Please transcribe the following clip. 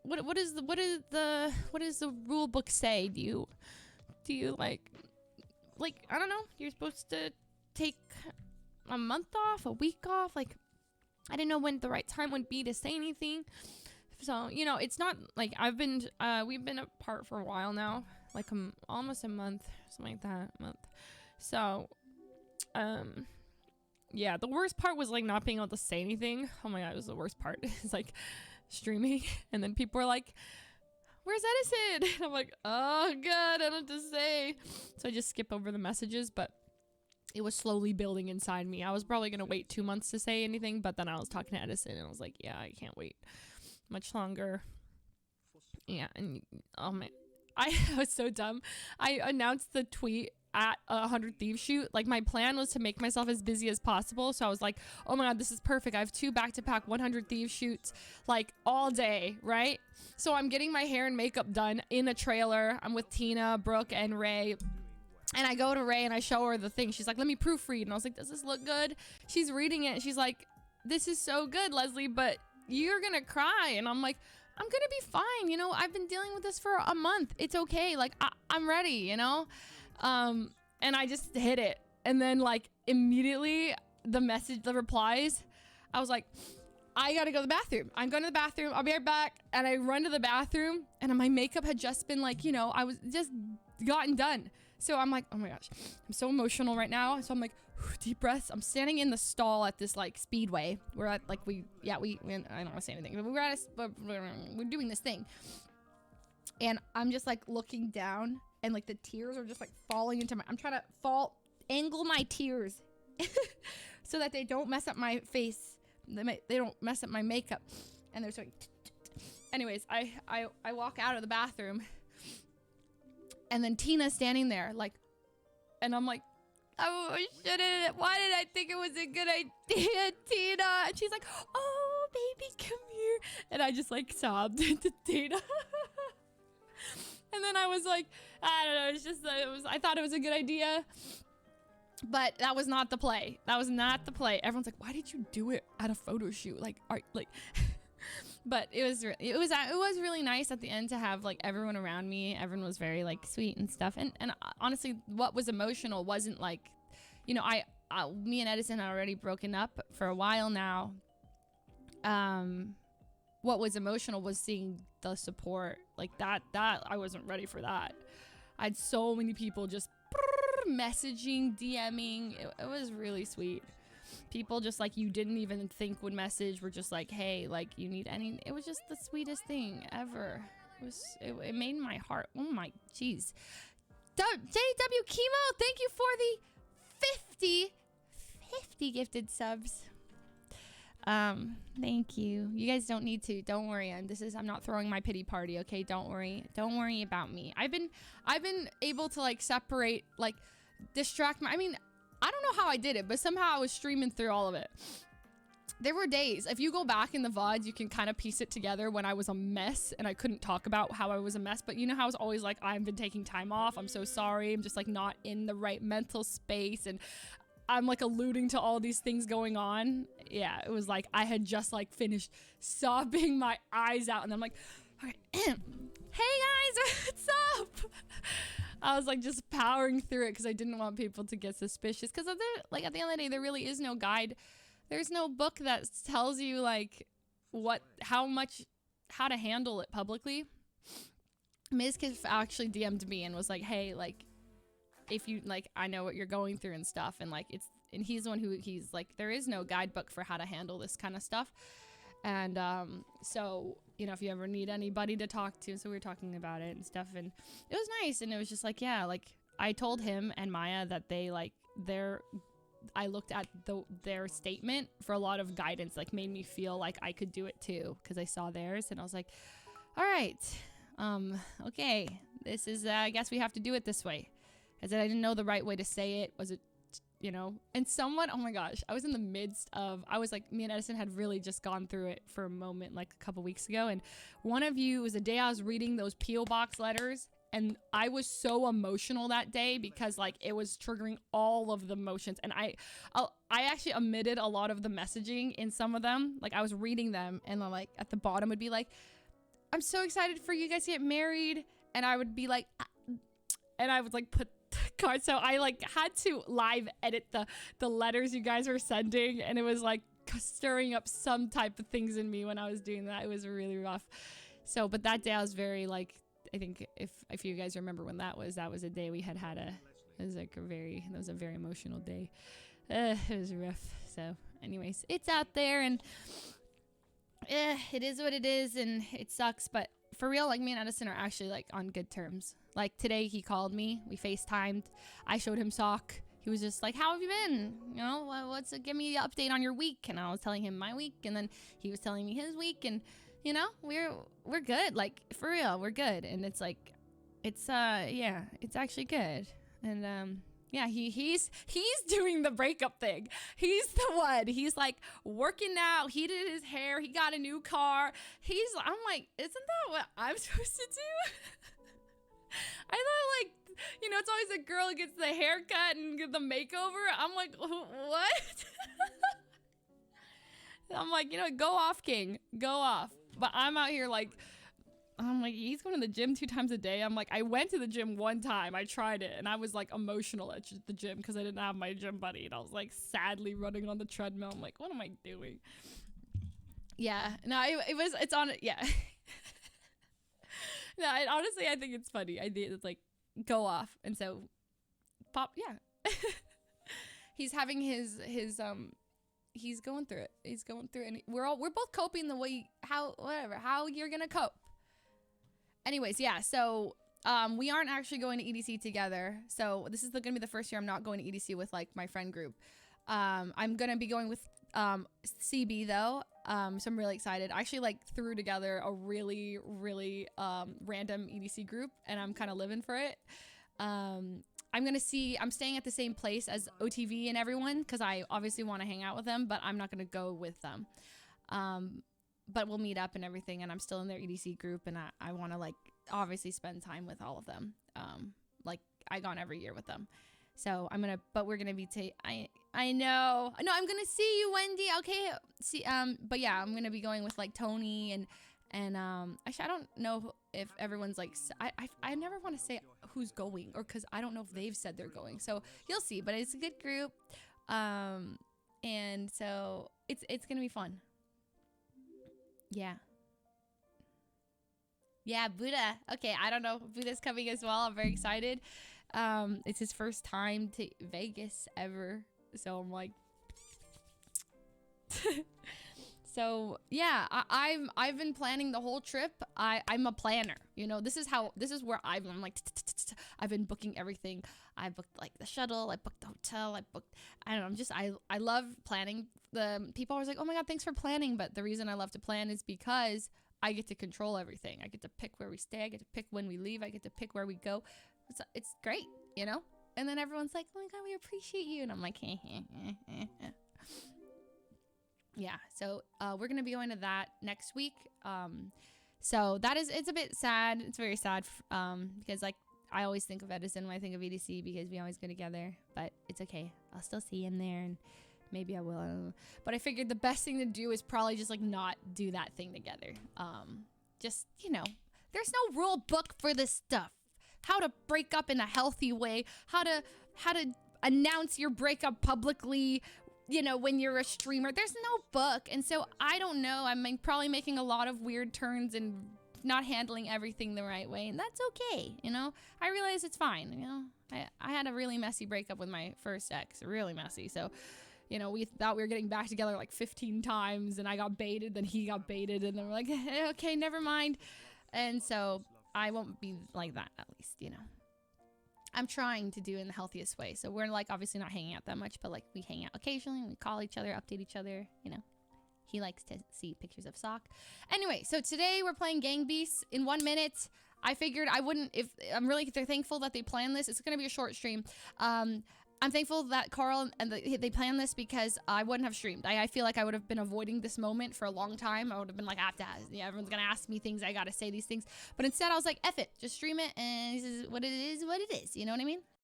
what does the rule book say? Do you like I don't know, you're supposed to take a month off, a week off? Like, I didn't know when the right time would be to say anything. So, you know, it's not like we've been apart for a while now, like almost a month, something like that, So, yeah, the worst part was like not being able to say anything. Oh my God, it was the worst part. It's like streaming, and then people are like, "Where's Edison?" And I'm like, "Oh God, I don't know what to say." So I just skip over the messages, but it was slowly building inside me. I was probably gonna wait 2 months to say anything, but then I was talking to Edison, and I was like, "Yeah, I can't wait much longer." Yeah, and oh man, I was so dumb. I announced the tweet at 100 Thieves shoot. Like, my plan was to make myself as busy as possible, so I was like, oh my God, this is perfect. I have 2 back-to-back 100 Thieves shoots like all day, right? So I'm getting my hair and makeup done in a trailer. I'm with Tina, Brooke, and Ray. And I go to Ray and I show her the thing. She's like, let me proofread. And I was like, does this look good? She's reading it and she's like, this is so good, Leslie, but you're gonna cry. And I'm like, I'm gonna be fine. You know, I've been dealing with this for a month. It's okay. Like, I'm ready, you know? And I just hit it. And then like immediately the replies, I was like, I gotta go to the bathroom. I'm going to the bathroom. I'll be right back. And I run to the bathroom and my makeup had just been like, you know, I was just gotten done. So I'm like, oh my gosh, I'm so emotional right now. So I'm like, deep breaths. I'm standing in the stall at this like speedway. We're at like, I don't want to say anything, but we're doing this thing. And I'm just like looking down and like the tears are just like falling into I'm trying to angle my tears so that they don't mess up my face. They don't mess up my makeup. And they're like, anyways, I walk out of the bathroom. And then Tina's standing there, like, and I'm like, oh, why did I think it was a good idea, Tina? And she's like, oh, baby, come here. And I just, like, sobbed into Tina. And then I was like, I don't know, it's just, I thought it was a good idea. But that was not the play. That was not the play. Everyone's like, why did you do it at a photo shoot? Like, but it was really nice at the end to have like everyone around me. Everyone was very like sweet and stuff. And honestly, what was emotional wasn't like, you know, me and Edison had already broken up for a while now. What was emotional was seeing the support like that I wasn't ready for that. I had so many people just messaging, DMing. It was really sweet. People just like you didn't even think would message were just like, hey, like you need any. It was just the sweetest thing ever. It made my heart. Oh my jeez. JW Chemo, thank you for the 50 gifted subs. Thank you. You guys don't need to. Don't worry. I'm not throwing my pity party. Okay, don't worry. Don't worry about me. I've been able to like separate, like distract I mean, I don't know how I did it, but somehow I was streaming through all of it. There were days, if you go back in the VODs, you can kind of piece it together when I was a mess and I couldn't talk about how I was a mess. But you know how I was always like, I've been taking time off. I'm so sorry. I'm just like not in the right mental space. And I'm like alluding to all these things going on. Yeah, it was like I had just like finished sobbing my eyes out. And I'm like, all right, hey guys, what's up? I was like just powering through it because I didn't want people to get suspicious. Because like at the end of the day, there really is no guide. There's no book that tells you like how to handle it publicly. Mizkif actually DM'd me and was like, hey, like if you like, I know what you're going through and stuff. And like and he's the one he's like, there is no guidebook for how to handle this kind of stuff. And so, you know, if you ever need anybody to talk to, so we were talking about it and stuff, and it was nice. And it was just like, yeah, like I told him and Maya that I looked at their statement for a lot of guidance, like made me feel like I could do it too, because I saw theirs and I was like, all right, okay, this is, I guess we have to do it this way. I said I didn't know the right way to say it. Was it, you know, and someone, oh my gosh, I was in the midst of, I was like, me and Edison had really just gone through it for a moment, like a couple weeks ago. And one of you, it was the day I was reading those P.O. Box letters. And I was so emotional that day because like it was triggering all of the emotions. And I actually omitted a lot of the messaging in some of them. Like I was reading them and like at the bottom would be like, I'm so excited for you guys to get married. And I would be like, and I would like put cards. So I like had to live edit the letters you guys were sending. And it was like stirring up some type of things in me when I was doing that. It was really rough. So, but that day I was very like, I think if you guys remember when that was a day we had it was like that was a very emotional day. It was rough. So anyways, it's out there and it is what it is and it sucks. But for real, like me and Edison are actually like on good terms. Like today he called me, we FaceTimed, I showed him sock. He was just like, how have you been? You know, give me the update on your week. And I was telling him my week and then he was telling me his week and you know, we're good. Like for real, we're good. And it's like, it's actually good. And yeah, he's doing the breakup thing. He's the one. He's like working out. He did his hair. He got a new car. I'm like, isn't that what I'm supposed to do? I thought like, you know, it's always a girl who gets the haircut and get the makeover. I'm like, what? I'm like, you know, go off, King. Go off. But I'm out here like, I'm like, he's going to the gym 2 times a day. I'm like, I went to the gym 1 time. I tried it. And I was like emotional at the gym because I didn't have my gym buddy. And I was like sadly running on the treadmill. I'm like, what am I doing? Yeah. No, it's on it. Yeah. No, honestly, I think it's funny. It's like, go off. And so, Pop, yeah. He's having his he's going through it. He's going through it. And we're both coping the way, how you're going to cope. Anyways, yeah, so we aren't actually going to EDC together. So this is going to be the first year I'm not going to EDC with like my friend group. I'm going to be going with CB though. So I'm really excited. I actually like threw together a really, really random EDC group and I'm kind of living for it. I'm staying at the same place as OTV and everyone because I obviously want to hang out with them, but I'm not going to go with them. But we'll meet up and everything, and I'm still in their EDC group, and I want to, like, obviously spend time with all of them. Like, I gone every year with them. So, we're gonna be, I know. No, I'm gonna see you, Wendy. Okay, but yeah, I'm gonna be going with, like, Tony, and actually, I don't know if everyone's, like, I never want to say who's going, or because I don't know if they've said they're going. So, you'll see, but it's a good group. And so, it's gonna be fun. Yeah. Yeah, Buddha. Okay, I don't know. Buddha's coming as well. I'm very excited. It's his first time to Vegas ever. So I'm like... So, yeah, I've been planning the whole trip. I'm a planner. You know, this is where I'm like... I've been booking everything. I booked, like, the shuttle. I booked the hotel. I don't know. I love planning. The people are always like, oh my God, thanks for planning. But the reason I love to plan is because I get to control everything. I get to pick where we stay. I get to pick when we leave. I get to pick where we go. It's great, you know? And then everyone's like, oh my God, we appreciate you. And I'm like, yeah. So we're going to be going to that next week. So it's a bit sad. It's very sad because, like, I always think of Edison when I think of EDC because we always go together. But it's okay. I'll still see him there and maybe I will. I don't know. But I figured the best thing to do is probably just, like, not do that thing together. Just, you know, there's no rule book for this stuff. How to break up in a healthy way. How to announce your breakup publicly, you know, when you're a streamer. There's no book. And so I don't know. I'm probably making a lot of weird turns and not handling everything the right way. And that's okay. You know, I realize it's fine. You know, I had a really messy breakup with my first ex. Really messy. So, you know, we thought we were getting back together like 15 times and I got baited, then he got baited, and then we're like, okay, never mind. And so I won't be like that, at least, you know. I'm trying to do it in the healthiest way. So we're, like, obviously not hanging out that much, but, like, we hang out occasionally. We call each other, update each other, you know. He likes to see pictures of Sock. Anyway, so today we're playing Gang Beasts in 1 minute. I figured I wouldn't, I'm really thankful that they planned this. It's going to be a short stream. I'm thankful that Carl and they planned this because I wouldn't have streamed. I feel like I would have been avoiding this moment for a long time. I would have been like, everyone's going to ask me things. I got to say these things. But instead I was like, F it, just stream it. And this is what it is, you know what I mean?